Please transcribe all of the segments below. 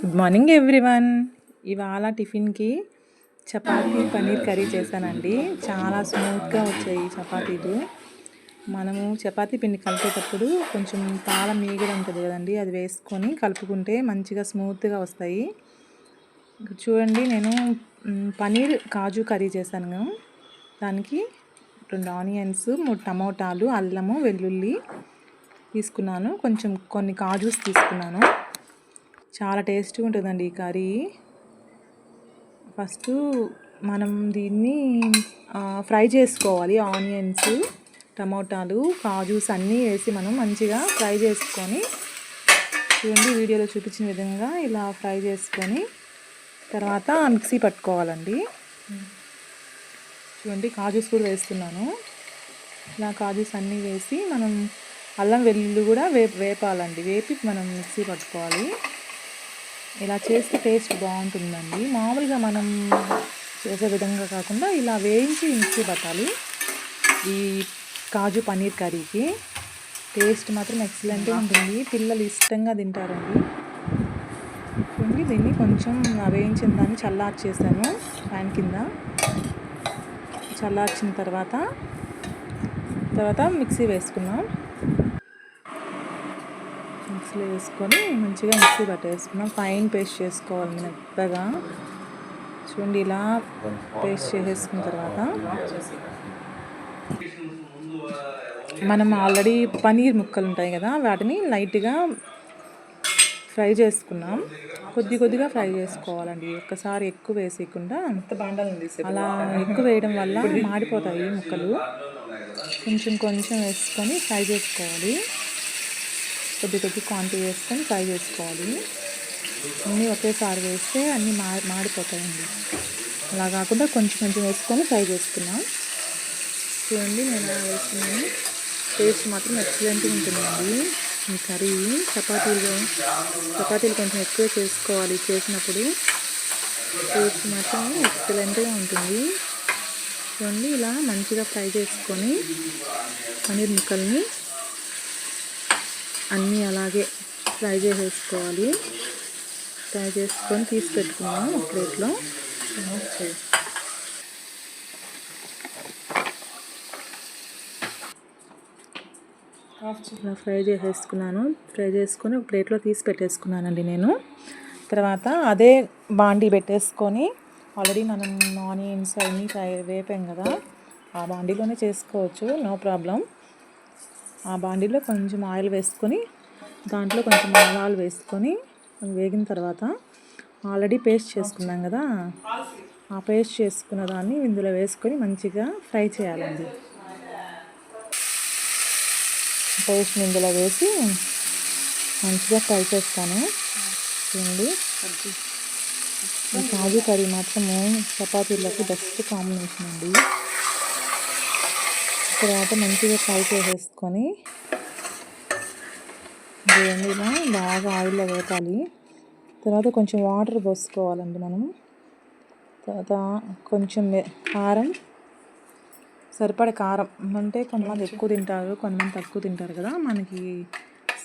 Good morning everyone. ఇవాళ టిఫిన్కి chapati paneer curry చేశానండి. చాలా స్మూత్గా వచ్చాయి చపాతీలు. మనము చపాతీ పిండి కలిపేటప్పుడు కొంచెం పాల మీగడ ఉంటుంది కదండి, అది వేసుకొని కలుపుకుంటే మంచిగా స్మూత్గా వస్తాయి. చూడండి, నేను పన్నీర్ కాజు కర్రీ చేశాను. దానికి 2 ఆనియన్స్, 3 టమోటాలు, అల్లము, వెల్లుల్లి తీసుకున్నాను. కొన్ని కాజూస్ తీసుకున్నాను. చాలా టేస్టీగా ఉంటుందండి ఈ కర్రీ. ఫస్ట్ మనం దీన్ని ఫ్రై చేసుకోవాలి. ఆనియన్స్, టమోటాలు, కాజూస్ అన్నీ వేసి మనం మంచిగా ఫ్రై చేసుకొని, చూడండి వీడియోలో చూపించిన విధంగా ఇలా ఫ్రై చేసుకొని తర్వాత మిక్సీ పట్టుకోవాలండి. చూడండి, కాజూస్ కూడా వేస్తున్నాను. ఇలా కాజూస్ అన్నీ వేసి మనం అల్లం వెల్లుల్లి కూడా వేపాలండి. వేపి మనం మిక్సీ పట్టుకోవాలి. ఇలా చేస్తే టేస్ట్ బాగుంటుందండి. మామూలుగా మనం చేసే విధంగా కాకుండా ఇలా వేయించి మిక్సీ పట్టాలి. ఈ కాజు పన్నీర్ కర్రీకి టేస్ట్ మాత్రం ఎక్సలెంట్గా ఉంటుంది. పిల్లలు ఇష్టంగా తింటారండి. చూడండి, దీన్ని కొంచెం వేయించిన దాన్ని చల్లార్చేసాను ఫ్యాన్ కింద. చల్లార్చిన తర్వాత మిక్సీ వేసుకున్నాం. మిక్సీలో వేసుకొని మంచిగా మిక్సీ పట్టేసుకున్నాం. ఫైన్ పేస్ట్ చేసుకోవాలి మెత్తగా. చూడండి, ఇలా పేస్ట్ చేసేసుకున్న తర్వాత మనం ఆల్రెడీ పన్నీర్ ముక్కలు ఉంటాయి కదా, వాటిని లైట్గా ఫ్రై చేసుకున్నాం. కొద్దిగా ఫ్రై చేసుకోవాలండి. ఒక్కసారి ఎక్కువ వేసేయకుండా. అలా ఎక్కువ వేయడం వల్ల మాడిపోతాయి ముక్కలు. కొంచెం వేసుకొని ఫ్రై చేసుకోవాలి. కొద్ది క్వాంటిటీ వేసుకొని ఫ్రై చేసుకోవాలి. అన్నీ ఒకేసారి వేస్తే అన్నీ మాడిపోతాయండి. అలా కాకుండా కొంచెం వేసుకొని ఫ్రై చేసుకున్నాం. చూడండి, నేను అలా వేసుకున్నాను. టేస్ట్ మాత్రం ఎక్సలెంట్గా ఉంటుందండి ఈ కర్రీ. చపాతీలు కొంచెం ఎక్కువ చేసుకోవాలి. చేసినప్పుడు టేస్ట్ మాత్రం ఎక్సలెంట్గా ఉంటుంది. చూడండి, ఇలా మంచిగా ఫ్రై చేసుకొని పన్నీర్ ముక్కల్ని అన్నీ అలాగే ఫ్రై చేసేసుకోవాలి. ఫ్రై చేసుకొని తీసి పెట్టుకున్నాము ఒక ప్లేట్లో. ఇలా ఫ్రై చేసుకొని ఒక ప్లేట్లో తీసి పెట్టేసుకున్నానండి నేను. తర్వాత అదే బాండీ పెట్టేసుకొని, ఆల్రెడీ మనం ఆనియన్స్ అన్నీ వేపాం కదా, ఆ బాండీలోనే చేసుకోవచ్చు, నో ప్రాబ్లం. ఆ బాండీలో కొంచెం ఆయిల్ వేసుకొని, దాంట్లో కొంచెం ఆవాలు వేసుకొని వేగిన తర్వాత ఆల్రెడీ పేస్ట్ చేసుకున్నాం కదా, ఆ పేస్ట్ చేసుకున్న దాన్ని ఇందులో వేసుకొని మంచిగా ఫ్రై చేయాలండి. పేస్ట్ని ఇందులో వేసి మంచిగా ఫ్రై చేస్తాను. చూడండి, ఈ కాజు కర్రీ మాత్రము చపాతీలకు బెస్ట్ కాంబినేషన్ అండి. తర్వాత మంచిగా ఫ్రై చేసేసుకొని ఇలా బాగా ఆయిల్లో వేపాలి. తర్వాత కొంచెం వాటర్ పోసుకోవాలండి మనం. తర్వాత కొంచెం కారం, సరిపడే కారం. అంటే కొంతమంది ఎక్కువ తింటారు, కొంతమంది తక్కువ తింటారు కదా, మనకి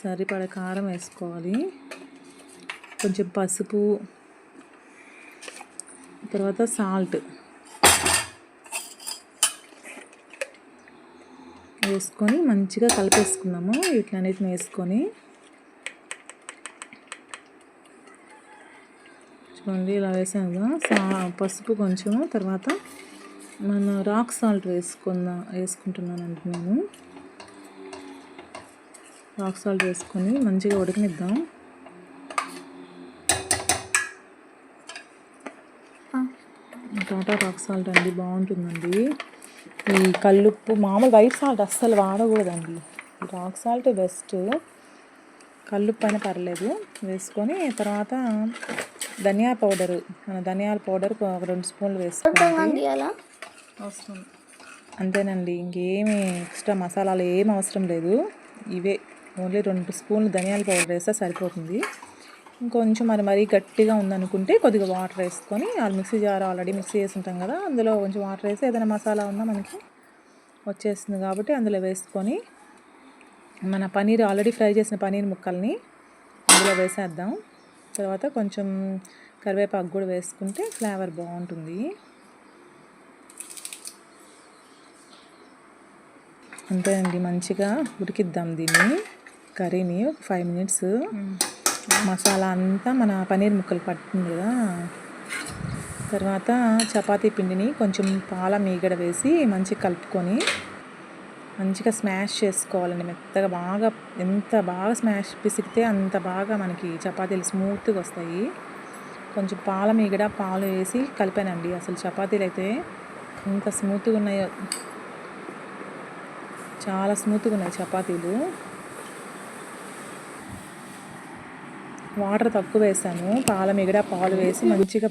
సరిపడే కారం వేసుకోవాలి. కొంచెం పసుపు, తర్వాత సాల్ట్ వేసుకొని మంచిగా కలిపేసుకున్నాము. వీటిలన్నిటిని వేసుకొని చూడండి, ఇలా వేసాను కదా, పసుపు కొంచెము, తర్వాత మన రాక్ సాల్ట్ వేసుకుంటున్నానండి నేను. రాక్ సాల్ట్ వేసుకొని మంచిగా ఉడకనిద్దాం. టాటా రాక్ సాల్ట్ అండి, బాగుంటుందండి. ఈ కల్లుప్పు, మామూలు వైట్ సాల్ట్ అస్సలు వాడకూడదండి. Rock salt best. కల్లుప్పు అయినా పర్లేదు వేసుకొని, తర్వాత ధనియాల పౌడర్ ఒక 2 స్పూన్లు వేసుకోండి. అవసరం అంతేనండి, ఇంకేమీ ఎక్స్ట్రా మసాలాలు ఏం అవసరం లేదు. ఇవే ఓన్లీ 2 స్పూన్లు ధనియాల పౌడర్ వేస్తే సరిపోతుంది. ఇంకొంచెం మరీ గట్టిగా ఉందనుకుంటే కొద్దిగా వాటర్ వేసుకొని, మిక్సీ జార్ ఆల్రెడీ మిక్సీ చేసి ఉంటాం కదా, అందులో కొంచెం వాటర్ వేసి ఏదైనా మసాలా ఉన్నా మనకి వచ్చేస్తుంది కాబట్టి అందులో వేసుకొని, మన పన్నీర్ ఆల్రెడీ ఫ్రై చేసిన పన్నీర్ ముక్కల్ని అందులో వేసేద్దాం. తర్వాత కొంచెం కరివేపాకు కూడా వేసుకుంటే ఫ్లేవర్ బాగుంటుంది. అంతేనండి, మంచిగా ఉడికిద్దాం దీన్ని, కర్రీని 5 మినిట్స్. మసాలా అంతా మన పన్నీర్ ముక్కలు పడుతుంది కదా. తర్వాత చపాతీ పిండిని కొంచెం పాల మీగడ వేసి మంచిగా కలుపుకొని మంచిగా స్మాష్ చేసుకోవాలండి మెత్తగా. బాగా ఎంత బాగా స్మాష్ పిసికితే అంత బాగా మనకి చపాతీలు స్మూత్గా వస్తాయి. కొంచెం పాల మీగడ పాలు వేసి కలిపానండి. అసలు చపాతీలు అయితే ఎంత స్మూత్గా ఉన్నాయో, చాలా స్మూత్గా ఉన్నాయి చపాతీలు. వాటర్ తక్కువ వేసాను, పాల మీగడ పాలు వేసి మంచిగా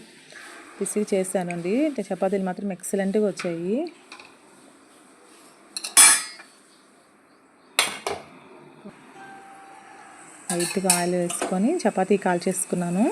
పిసికి చేశానండి. చపాతీలు మాత్రం ఎక్సలెంట్గా వచ్చాయి. లైట్గా ఆయిల్ వేసుకొని చపాతీ కాల్చేసుకున్నాను.